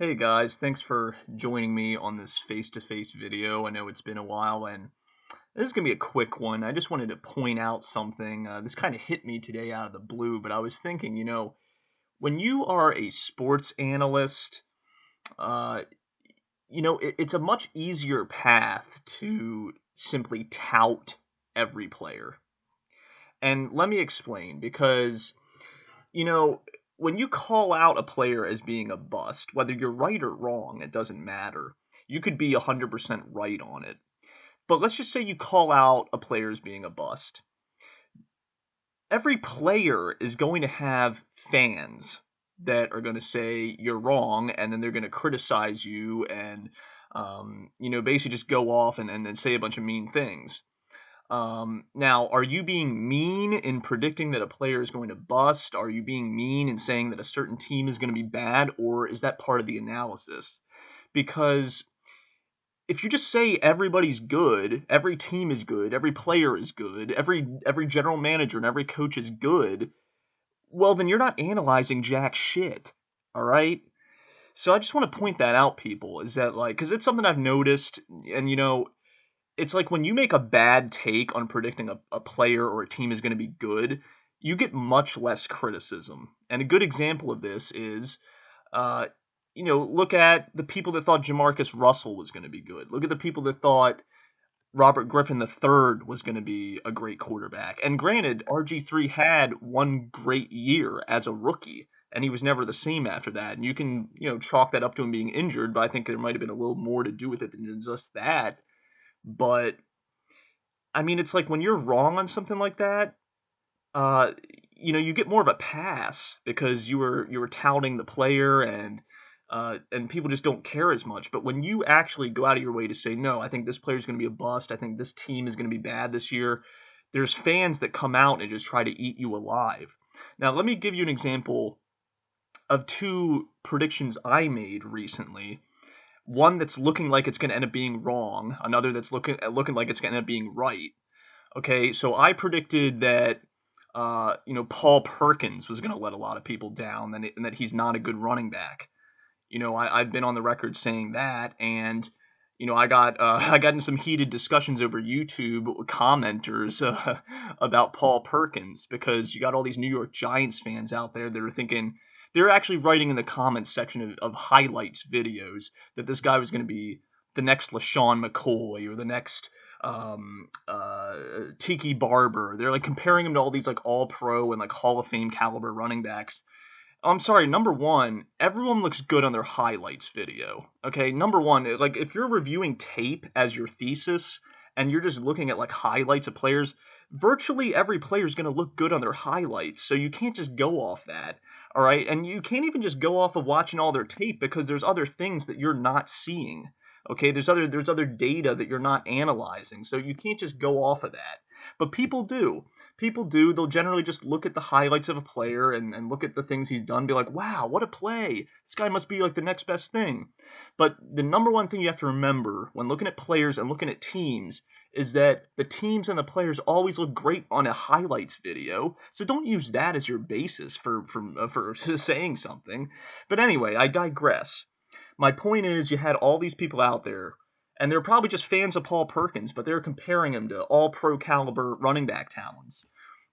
Hey guys, thanks for joining me on this face-to-face video. I know it's been a while and this is going to be a quick one. I just wanted to point out something. This kind of hit me today out of the blue, but I was thinking, when you are a sports analyst, uh, it's a much easier path to simply tout every player. And let me explain, because you know, when you call out a player as being a bust, whether you're right or wrong, it doesn't matter. You could be 100% right on it. But let's just say you call out a player as being a bust. Every player is going to have fans that are going to say you're wrong, and then they're going to criticize you and, basically just go off and then say a bunch of mean things. Now, are you being mean in predicting that a player is going to bust? Are you being mean in saying that a certain team is going to be bad? Or is that part of the analysis? Because if you just say everybody's good, every team is good, every player is good, every general manager and every coach is good, well, then you're not analyzing jack shit. All right? So I just want to point that out, people, is that, because it's something I've noticed, and, it's like when you make a bad take on predicting a player or a team is going to be good, you get much less criticism. And a good example of this is, look at the people that thought Jamarcus Russell was going to be good. Look at the people that thought Robert Griffin III was going to be a great quarterback. And granted, RG3 had one great year as a rookie, and he was never the same after that. And you can, chalk that up to him being injured, but I think there might have been a little more to do with it than just that. But I mean, it's like when you're wrong on something like that, you get more of a pass because you were touting the player and people just don't care as much. But when you actually go out of your way to say, no, I think this player is going to be a bust, I think this team is going to be bad this year, there's fans that come out and just try to eat you alive. Now, let me give you an example of two predictions I made recently. One that's looking like it's going to end up being wrong, another that's looking like it's going to end up being right. Okay, so I predicted that Paul Perkins was going to let a lot of people down, and that he's not a good running back. I've been on the record saying that, and I got in some heated discussions over YouTube with commenters about Paul Perkins, because you got all these New York Giants fans out there that are thinking, they're actually writing in the comments section of highlights videos that this guy was going to be the next LaShawn McCoy or the next Tiki Barber. They're like comparing him to all these like all-pro and like Hall of Fame caliber running backs. I'm sorry, number one, everyone looks good on their highlights video. Okay, number one, like if you're reviewing tape as your thesis and you're just looking at like highlights of players, virtually every player is going to look good on their highlights. So you can't just go off that. All right, and you can't even just go off of watching all their tape, because there's other things that you're not seeing. Okay, there's other data that you're not analyzing, so you can't just go off of that. But people do. People do. They'll generally just look at the highlights of a player and look at the things he's done, be like, wow, what a play. This guy must be like the next best thing. But the number one thing you have to remember when looking at players and looking at teams is that the teams and the players always look great on a highlights video. So don't use that as your basis for saying something. But anyway, I digress. My point is, you had all these people out there, and they're probably just fans of Paul Perkins, but they're comparing him to all-pro caliber running back talents.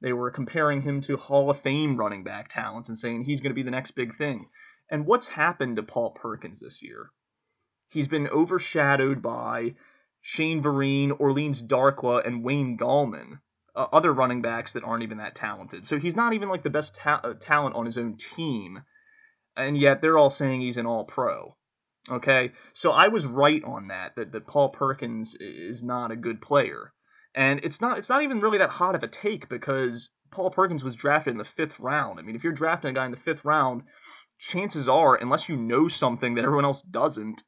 They were comparing him to Hall of Fame running back talents and saying he's going to be the next big thing. And what's happened to Paul Perkins this year? He's been overshadowed by Shane Vereen, Orleans Darkwa, and Wayne Gallman, other running backs that aren't even that talented. So he's not even like the best talent on his own team, and yet they're all saying he's an all-pro. Okay, so I was right on that Paul Perkins is not a good player. And it's not even really that hot of a take, because Paul Perkins was drafted in the 5th round. I mean, if you're drafting a guy in the 5th round, chances are, unless you know something that everyone else doesn't,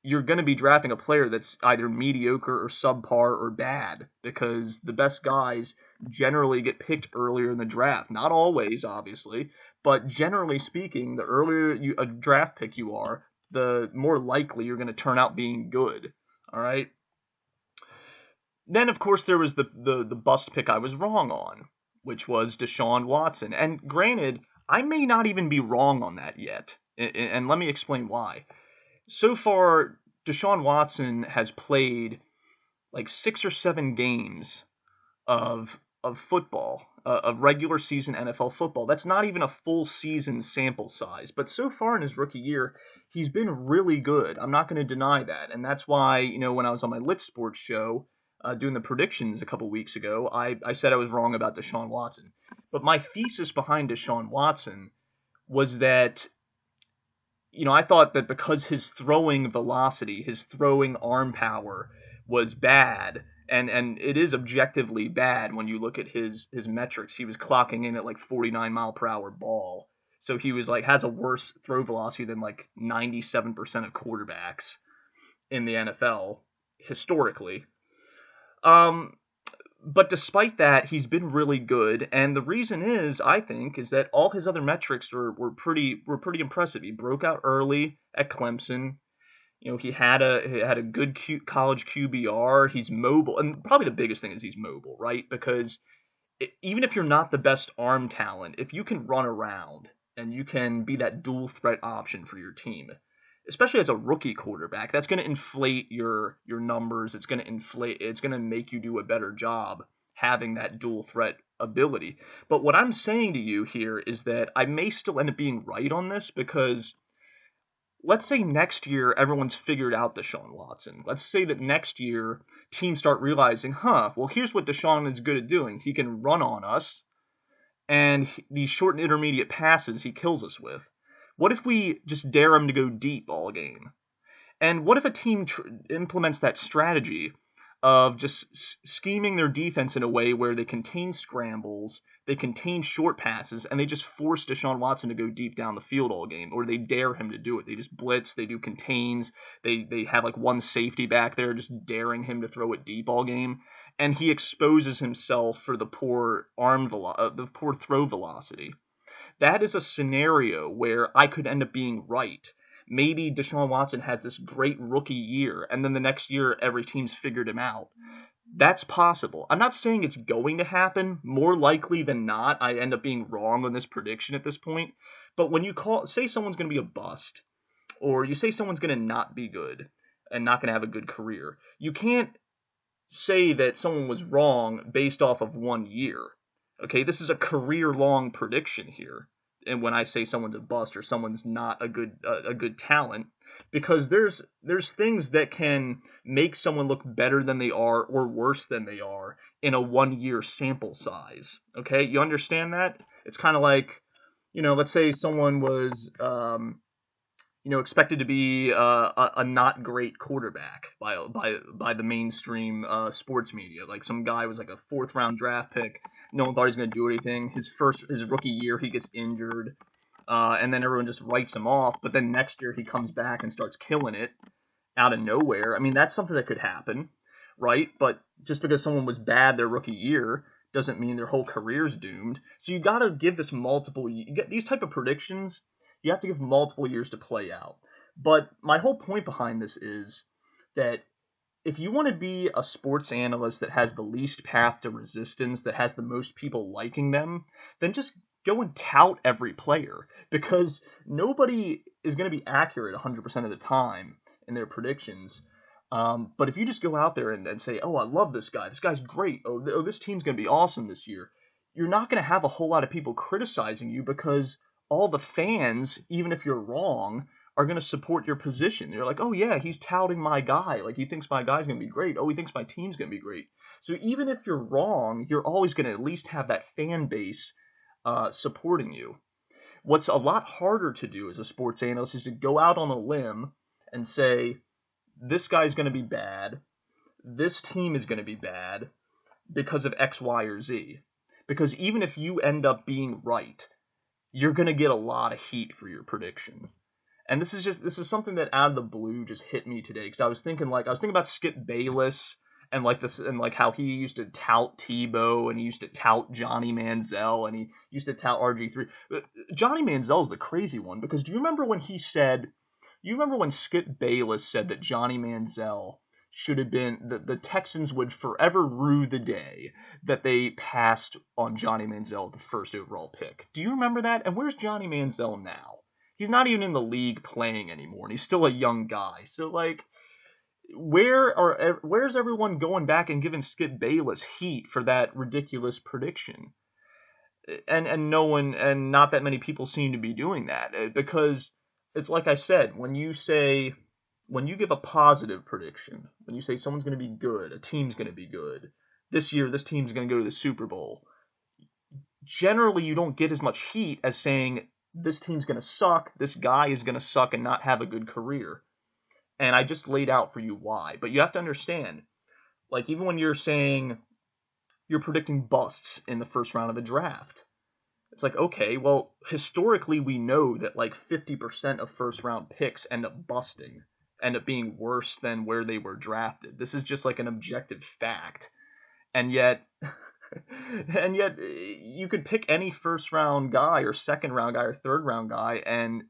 you're going to be drafting a player that's either mediocre or subpar or bad, because the best guys generally get picked earlier in the draft. Not always, obviously, but generally speaking, the earlier a draft pick you are, the more likely you're going to turn out being good. All right? Then, of course, there was the bust pick I was wrong on, which was DeShaun Watson. And granted, I may not even be wrong on that yet. And let me explain why. So far, DeShaun Watson has played like 6 or 7 games of football, of regular season NFL football. That's not even a full season sample size. But so far in his rookie year, he's been really good. I'm not going to deny that, and that's why when I was on my Lit Sports show doing the predictions a couple weeks ago, I said I was wrong about DeShaun Watson. But my thesis behind DeShaun Watson was that I thought that because his throwing velocity, his throwing arm power was bad, and it is objectively bad when you look at his metrics. He was clocking in at like 49 mile per hour ball. So he was like has a worse throw velocity than like 97% of quarterbacks in the NFL historically. Um, but despite that, he's been really good, and the reason is, I think, is that all his other metrics were pretty impressive. He broke out early at Clemson. He had a good college QBR. He's mobile, and probably the biggest thing is he's mobile, right? Because even if you're not the best arm talent, if you can run around and you can be that dual threat option for your team, especially as a rookie quarterback, that's going to inflate your numbers. It's going to inflate. It's going to make you do a better job having that dual threat ability. But what I'm saying to you here is that I may still end up being right on this because let's say next year everyone's figured out DeShaun Watson. Let's say that next year teams start realizing, well, here's what DeShaun is good at doing. He can run on us, and these short and intermediate passes he kills us with. What if we just dare him to go deep all game? And what if a team implements that strategy of just scheming their defense in a way where they contain scrambles, they contain short passes, and they just force DeShaun Watson to go deep down the field all game, or they dare him to do it. They just blitz, they do contains, they have like one safety back there just daring him to throw it deep all game, and he exposes himself for the poor the poor throw velocity. That is a scenario where I could end up being right. Maybe DeShaun Watson has this great rookie year, and then the next year every team's figured him out. That's possible. I'm not saying it's going to happen. More likely than not, I end up being wrong on this prediction at this point. But when you say someone's going to be a bust, or you say someone's going to not be good and not going to have a good career, you can't say that someone was wrong based off of 1 year. Okay, this is a career-long prediction here. And when I say someone's a bust or someone's not a good talent, because there's things that can make someone look better than they are or worse than they are in a 1 year sample size. Okay, you understand that? It's kind of like, let's say someone was expected to be a not great quarterback by the mainstream sports media. Like some guy was like a 4th-round draft pick. No one thought he was going to do anything. His rookie year, he gets injured, and then everyone just writes him off. But then next year he comes back and starts killing it out of nowhere. I mean, that's something that could happen, right? But just because someone was bad their rookie year doesn't mean their whole career's doomed. So you got to give this multiple. You get these type of predictions. You have to give multiple years to play out. But my whole point behind this is that if you want to be a sports analyst that has the least path to resistance, that has the most people liking them, then just go and tout every player, because nobody is going to be accurate 100% of the time in their predictions. But if you just go out there and say, oh, I love this guy. This guy's great. Oh, this team's going to be awesome this year. You're not going to have a whole lot of people criticizing you because all the fans, even if you're wrong, are going to support your position. They're like, oh yeah, he's touting my guy. Like he thinks my guy's going to be great. Oh, he thinks my team's going to be great. So even if you're wrong, you're always going to at least have that fan base supporting you. What's a lot harder to do as a sports analyst is to go out on a limb and say, this guy's going to be bad. This team is going to be bad because of X, Y, or Z. Because even if you end up being right, you're going to get a lot of heat for your prediction. And this is something that out of the blue just hit me today, because I was thinking about Skip Bayless and how he used to tout Tebow, and he used to tout Johnny Manziel, and he used to tout RG3. Johnny Manziel is the crazy one, because do you remember when Skip Bayless said that Johnny Manziel should have been, the Texans would forever rue the day that they passed on Johnny Manziel with the 1st overall pick? Do you remember that? And where's Johnny Manziel now? he's not even in the league playing anymore, and he's still a young guy. So like, where's everyone going back and giving Skip Bayless heat for that ridiculous prediction? And no one, and not that many people seem to be doing that, because it's like I said, when you give a positive prediction, when you say someone's going to be good, a team's going to be good, this year this team's going to go to the Super Bowl, generally you don't get as much heat as saying this team's going to suck, this guy is going to suck and not have a good career. And I just laid out for you why. But you have to understand, like, even when you're saying you're predicting busts in the first round of the draft, it's like, okay, well, historically we know that like 50% of first round picks end up busting, end up being worse than where they were drafted. This is just like an objective fact. And yet you could pick any first round guy or second round guy or third round guy, and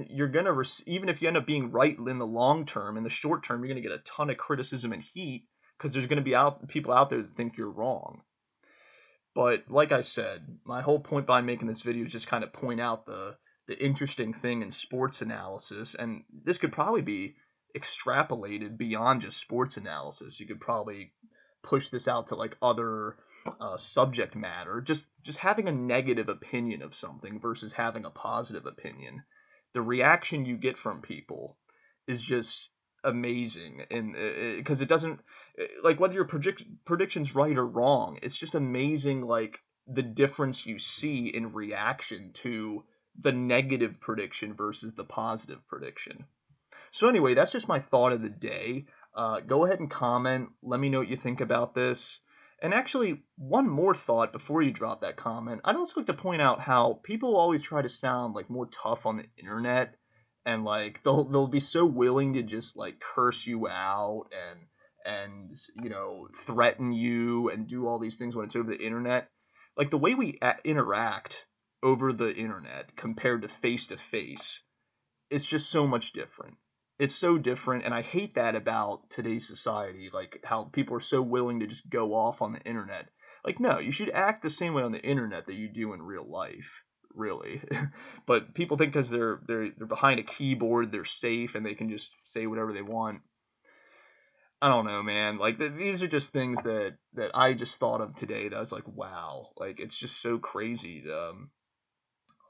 you're gonna even if you end up being right in the long term, in the short term you're gonna get a ton of criticism and heat because there's gonna be people out there that think you're wrong. But like I said, my whole point by making this video is just kind of point out the interesting thing in sports analysis, and this could probably be extrapolated beyond just sports analysis. You could probably push this out to like other subject matter. Just having a negative opinion of something versus having a positive opinion, the reaction you get from people is just amazing, and because it doesn't, like, whether your prediction's right or wrong, it's just amazing, like, the difference you see in reaction to the negative prediction versus the positive prediction. So anyway, that's just my thought of the day. Go ahead and comment, let me know what you think about this. And actually, one more thought before you drop that comment. I'd also like to point out how people always try to sound like more tough on the internet, and like they'll be so willing to just like curse you out and threaten you and do all these things when it's over the internet. Like, the way we interact over the internet compared to face, it's just so much different. It's so different, and I hate that about today's society, like how people are so willing to just go off on the internet. Like, no, you should act the same way on the internet that you do in real life, really. But people think because they're behind a keyboard, they're safe and they can just say whatever they want. I don't know, man. Like, these are just things that I just thought of today that I was like, wow, like, it's just so crazy,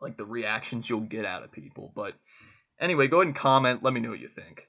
like the reactions you'll get out of people. But anyway, go ahead and comment. Let me know what you think.